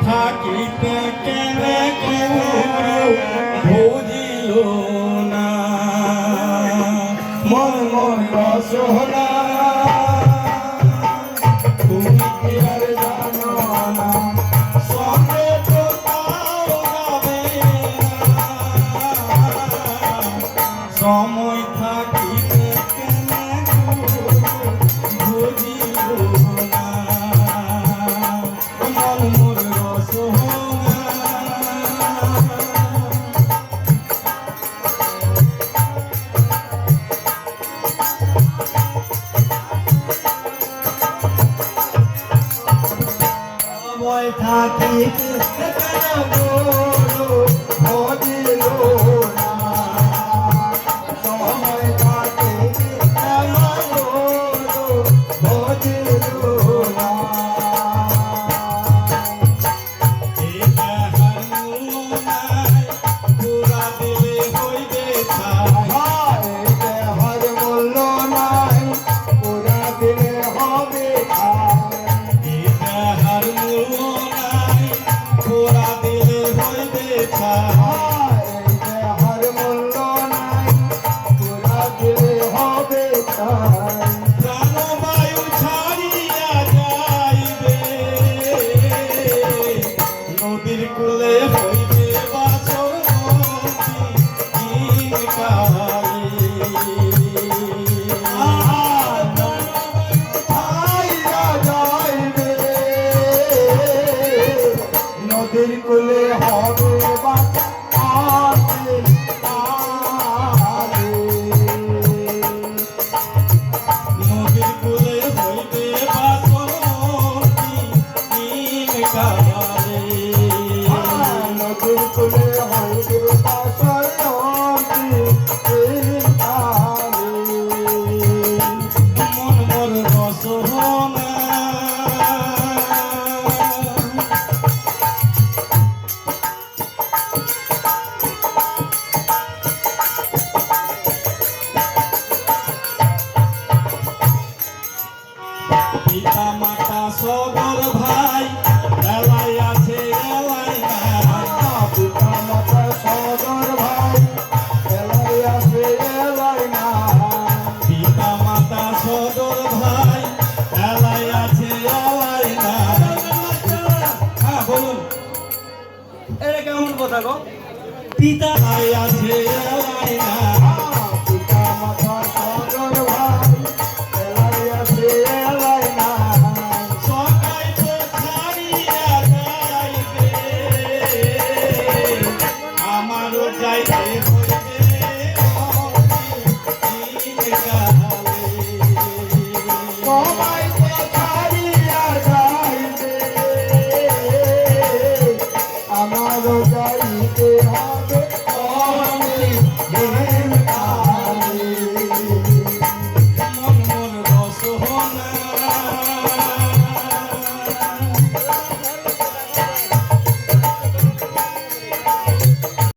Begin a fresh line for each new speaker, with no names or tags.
থাকিতে কেনে কেউ বুঝিল না মন মন রসনা তুমি কি আর জানো না সঙ্গে তো তাও যাবে সময় থাকিতে কেনে বুঝিল না মন মোর রসনা সময় থাকিতে কেনে বুঝিল না সময় থাকিতে কেনে বুঝিল না প্রাণবায়ু ছাড়িয়া যাইবে নদীর কূলে হইবে বাসর দিন কালে নদীর কূলে হবে নদীর কূলে হইবে বাসর দিন কালে
নদীর কূলে হইবে বাসর দিন কালে
মন মোর রসনা পিতা মাতা সদর ভাই এলাই আছে এলাই নাই
পিতা মাতা সদর ভাই এলাই আছে এলাই না
পিতা মাতা সদর ভাই এলাই আছে এলাই নাই হ্যাঁ বলুন এটা কেমন কথা গো পিতা ভাই আছে এলাই নাই
পিতা মাতা সদর ভাই এলাই আছে এলাই না
সকাই তো ছাড়িয়া যাইবে আমারও যাইতে হইবে